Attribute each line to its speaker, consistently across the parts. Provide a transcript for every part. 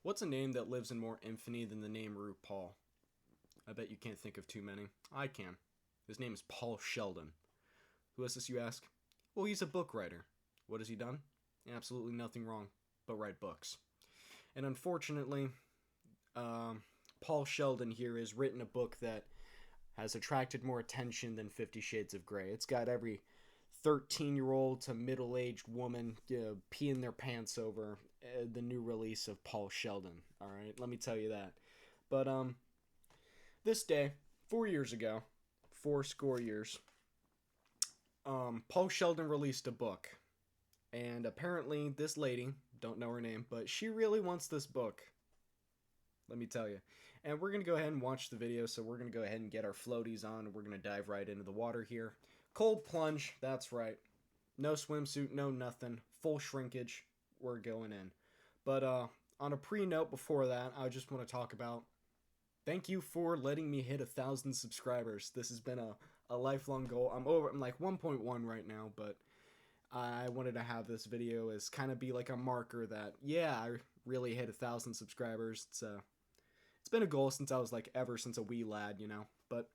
Speaker 1: What's a name that lives in more infamy than the name RuPaul? I bet you can't think of too many. I can. His name is Paul Sheldon. Who is this, you ask? Well, he's a book writer. What has he done? Absolutely nothing wrong but write books. And unfortunately, Paul Sheldon here has written a book that has attracted more attention than 50 Shades of Grey. It's got every 13-year-old to middle-aged woman peeing their pants over the new release of Paul Sheldon. All right, let me tell you that. But this day, 4 years ago, 4 years, Paul Sheldon released a book. And apparently this lady, don't know her name, but she really wants this book. Let me tell you. And we're going to go ahead and watch the video, so we're going to go ahead and get our floaties on, and we're going to dive right into the water here. Cold plunge, that's right. No swimsuit, no nothing. Full shrinkage, we're going in. But on a pre-note before that, I just want to talk about thank you for letting me hit 1,000 subscribers. This has been a lifelong goal. I'm like 1.1 right now, but I wanted to have this video as kind of be like a marker that, yeah, I really hit 1,000 subscribers. It's been a goal since I was like ever since a wee lad, you know. But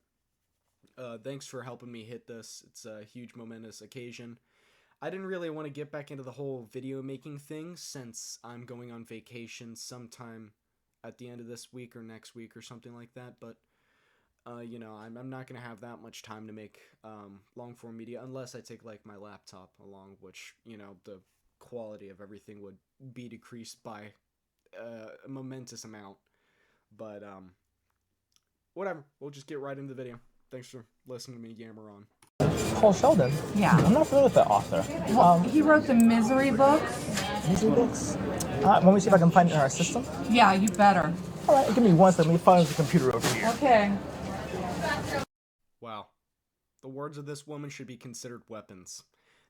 Speaker 1: thanks for helping me hit this. It's a huge momentous occasion. I didn't really want to get back into the whole video making thing since I'm going on vacation sometime at the end of this week or next week or something like that. But you know, I'm not gonna have that much time to make long form media unless I take like my laptop along, which, you know, the quality of everything would be decreased by a momentous amount. But whatever, we'll just get right into the video. Thanks for listening to me yammer on.
Speaker 2: Paul Sheldon?
Speaker 3: Yeah.
Speaker 2: I'm not familiar with that author.
Speaker 3: Well, he wrote the Misery books.
Speaker 2: Misery books? Let me see if I can find it in our system.
Speaker 3: Yeah, you better.
Speaker 2: All right, give me one second. Let me find the computer over here.
Speaker 3: Okay.
Speaker 1: Wow. The words of this woman should be considered weapons.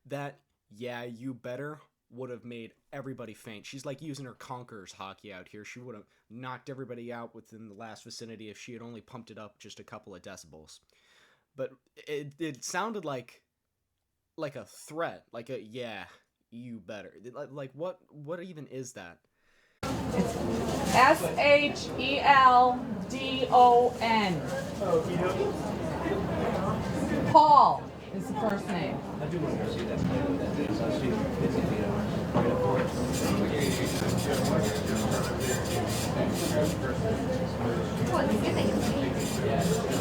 Speaker 1: That, yeah, you better, would have made everybody faint. She's like using her Conqueror's hockey out here. She would have knocked everybody out within the last vicinity if she had only pumped it up just a couple of decibels. But it sounded like a threat, like a, yeah, you better. Like what even is that?
Speaker 3: It's Sheldon. Paul is the first name.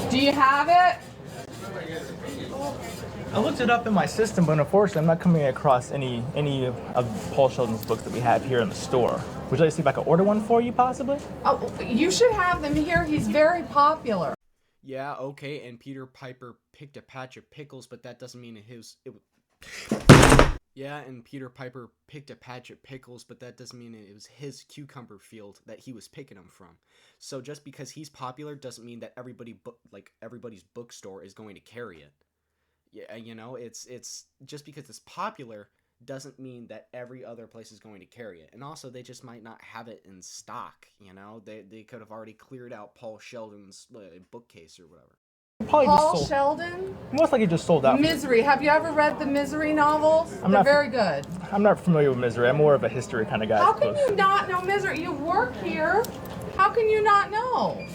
Speaker 3: Do you have it?
Speaker 2: I looked it up in my system, but unfortunately I'm not coming across any of Paul Sheldon's books that we have here in the store. Would you like to see if I can order one for you, possibly?
Speaker 3: Oh, you should have them here. He's very popular.
Speaker 1: Yeah, okay, and Peter Piper picked a patch of pickles, but that doesn't mean Yeah, and Peter Piper picked a patch of pickles, but that doesn't mean it was his cucumber field that he was picking them from. So just because he's popular doesn't mean that everybody's bookstore is going to carry it. Yeah, you know, it's just because it's popular doesn't mean that every other place is going to carry it. And also, they just might not have it in stock, you know? They could have already cleared out Paul Sheldon's bookcase or whatever.
Speaker 3: Paul Sheldon?
Speaker 2: Most likely just sold out.
Speaker 3: Misery. Have you ever read the Misery novels? They're very good.
Speaker 2: I'm not familiar with Misery. I'm more of a history kind of guy.
Speaker 3: How can you not know Misery? You work here. How can you not know?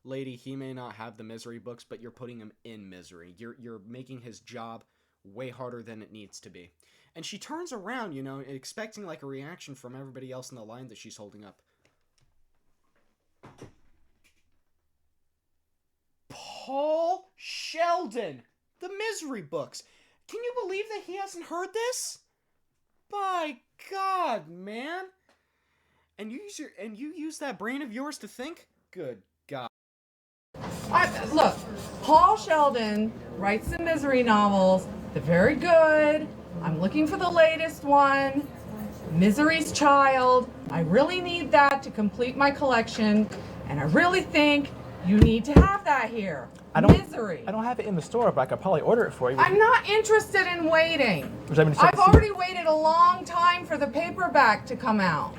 Speaker 1: Lady, he may not have the Misery books, but you're putting him in misery. You're making his job way harder than it needs to be. And she turns around, you know, expecting like a reaction from everybody else in the line that she's holding up. Paul Sheldon! The Misery books! Can you believe that he hasn't heard this? By God, man! And you use that brain of yours to think? Good God.
Speaker 3: Look, Paul Sheldon writes the Misery novels. They're very good. I'm looking for the latest one. Misery's Child. I really need that to complete my collection. And I really think you need to have that here. Misery.
Speaker 2: I don't have it in the store, but I could probably order it for you.
Speaker 3: I'm not interested in waiting.
Speaker 2: I've
Speaker 3: already waited a long time for the paperback to come out.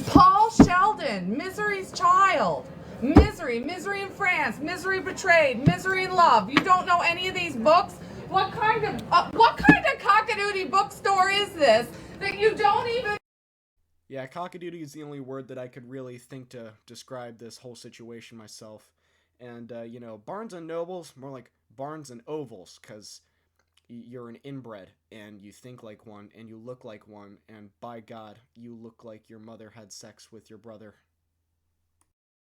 Speaker 3: Paul Sheldon, Misery's Child. Misery, Misery in France, Misery Betrayed, Misery in Love. You don't know any of these books? What kind of cockadoodie bookstore is this that you don't even...
Speaker 1: Yeah, cockadoodie is the only word that I could really think to describe this whole situation myself. And, you know, Barnes and Nobles, more like Barnes and Ovals, because you're an inbred, and you think like one, and you look like one, and by God, you look like your mother had sex with your brother.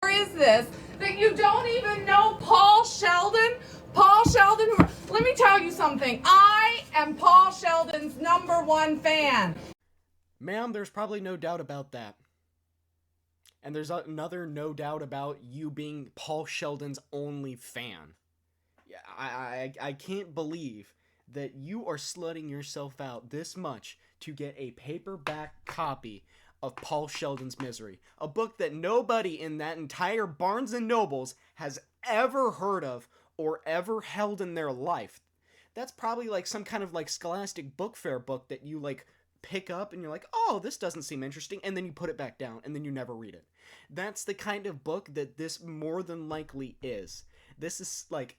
Speaker 3: Is this that you don't even know Paul Sheldon? Paul Sheldon, let me tell you something. I am Paul Sheldon's #1 fan.
Speaker 1: Ma'am, there's probably no doubt about that. And there's another no doubt about you being Paul Sheldon's only fan. Yeah, I can't believe that you are slutting yourself out this much to get a paperback copy of Paul Sheldon's Misery, a book that nobody in that entire Barnes and Nobles has ever heard of or ever held in their life. That's probably like some kind of like Scholastic Book Fair book that you like pick up and you're like, oh, this doesn't seem interesting, and then you put it back down and then you never read it. That's the kind of book that this more than likely is. This is like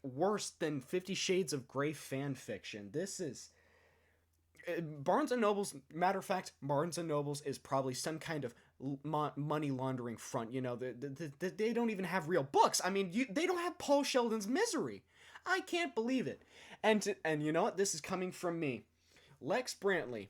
Speaker 1: worse than 50 Shades of Grey fan fiction. This is Barnes and Noble's, matter of fact, Barnes and Noble's is probably some kind of money laundering front. You know, they don't even have real books. I mean, they don't have Paul Sheldon's Misery. I can't believe it. And you know what? This is coming from me, Lex Brantley,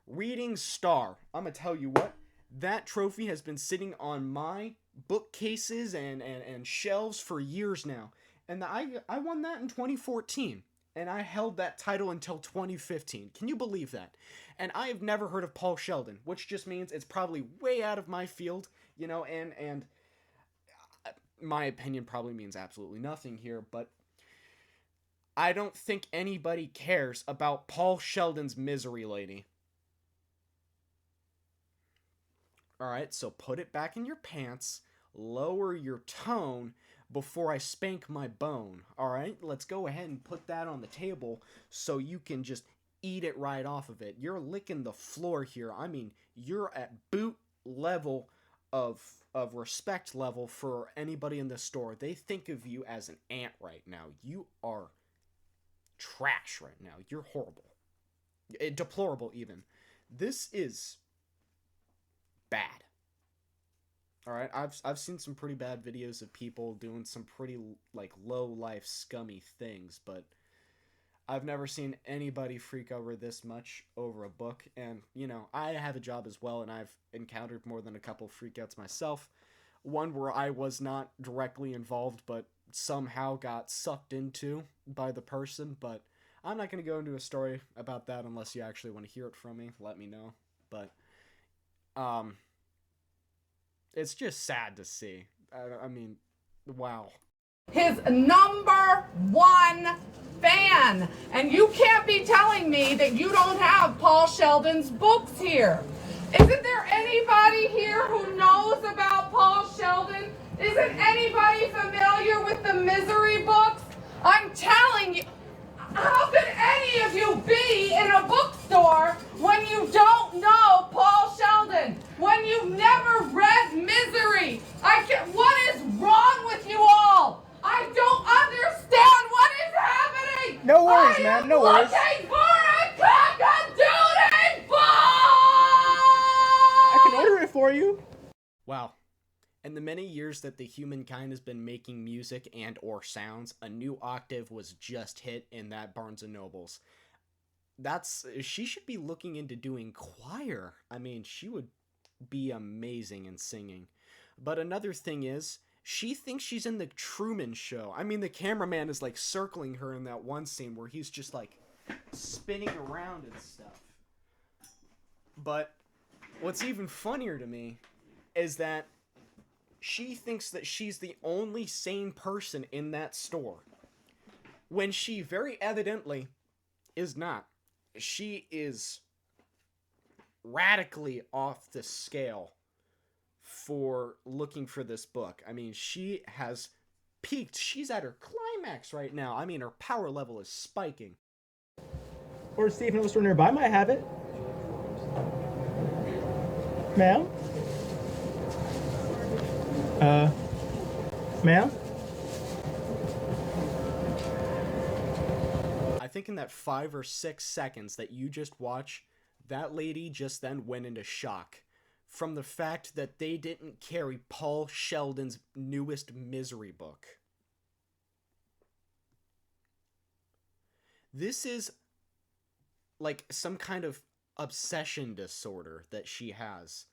Speaker 1: reading star. I'm gonna tell you what. That trophy has been sitting on my bookcases and shelves for years now. And I won that in 2014. And I held that title until 2015. Can you believe that? And I have never heard of Paul Sheldon, which just means it's probably way out of my field, you know, and my opinion probably means absolutely nothing here, but I don't think anybody cares about Paul Sheldon's Misery Lady. Alright, so put it back in your pants, lower your tone before I spank my bone. Alright, let's go ahead and put that on the table so you can just eat it right off of it. You're licking the floor here. I mean, you're at boot level of respect level for anybody in the store. They think of you as an ant right now. You are trash right now. You're horrible. Deplorable even. This is bad. Alright, I've seen some pretty bad videos of people doing some pretty, like, low-life, scummy things, but I've never seen anybody freak over this much over a book, and, you know, I have a job as well, and I've encountered more than a couple freakouts myself. One where I was not directly involved, but somehow got sucked into by the person, but I'm not going to go into a story about that unless you actually want to hear it from me. Let me know. But, it's just sad to see. I mean, wow.
Speaker 3: His #1 fan. And you can't be telling me that you don't have Paul Sheldon's books here. Isn't there anybody here who knows about Paul Sheldon? Isn't anybody familiar with the Misery books? I'm telling you, how could any of you be in a bookstore when you don't know Paul Sheldon? When you've never read Misery? What is wrong with you all? I don't understand what is happening.
Speaker 2: No worries, man. No worries.
Speaker 3: I'm looking for a cockadoodie book!
Speaker 2: I can order it for you.
Speaker 1: Wow. In the many years that the humankind has been making music and or sounds, a new octave was just hit in that Barnes & Nobles. She should be looking into doing choir. I mean, she would be amazing in singing. But another thing is, she thinks she's in the Truman Show. I mean, the cameraman is like circling her in that one scene where he's just like spinning around and stuff. But what's even funnier to me is that she thinks that she's the only sane person in that store, when she very evidently is not. She is radically off the scale for looking for this book. I mean, she has peaked. She's at her climax right now. I mean, her power level is spiking.
Speaker 2: Or see if another store nearby might have it. Ma'am? Ma'am?
Speaker 1: I think in that 5 or 6 seconds that you just watch, that lady just then went into shock. from the fact that they didn't carry Paul Sheldon's newest Misery book. This is like some kind of obsession disorder that she has.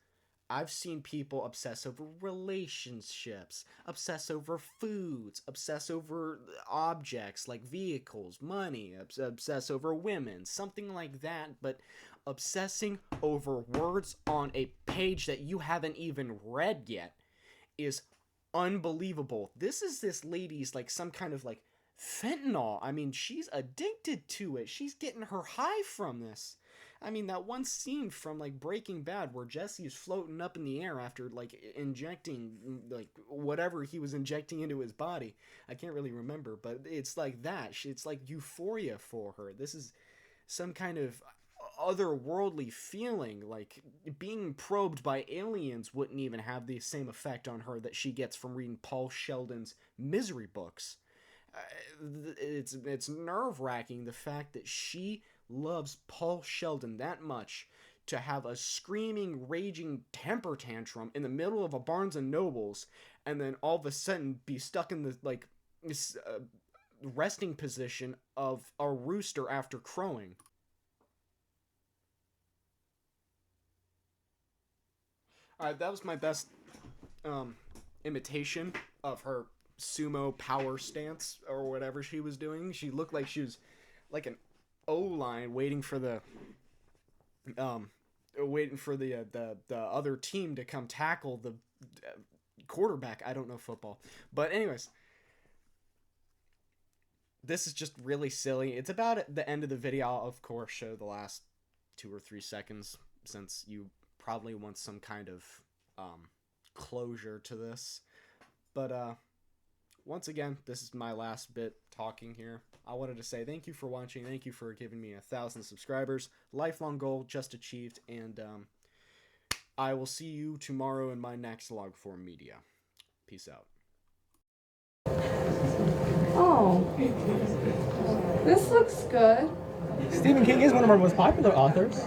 Speaker 1: I've seen people obsess over relationships, obsess over foods, obsess over objects like vehicles, money, obsess over women, something like that, but obsessing over words on a page that you haven't even read yet is unbelievable. This is this lady's like some kind of like fentanyl. I mean, she's addicted to it. She's getting her high from this. I mean, that one scene from like Breaking Bad where Jesse is floating up in the air after like injecting like whatever he was injecting into his body. I can't really remember, but it's like that. It's like euphoria for her. This is some kind of otherworldly feeling. Like being probed by aliens wouldn't even have the same effect on her that she gets from reading Paul Sheldon's Misery books. It's nerve-wracking the fact that she loves Paul Sheldon that much to have a screaming, raging temper tantrum in the middle of a Barnes and Nobles, and then all of a sudden be stuck in the like resting position of a rooster after crowing. Alright, that was my best imitation of her sumo power stance or whatever she was doing. She looked like she was like an O-line waiting for the other team to come tackle the quarterback. I don't know football, but anyways, this is just really silly. It's about at the end of the video. I'll of course show the last 2 or 3 seconds since you probably want some kind of closure to this, but once again, this is my last bit talking here. I wanted to say thank you for watching. Thank you for giving me 1,000 subscribers. Lifelong goal just achieved. And I will see you tomorrow in my next Logform media. Peace out.
Speaker 3: Oh, this looks good.
Speaker 2: Stephen King is one of our most popular authors.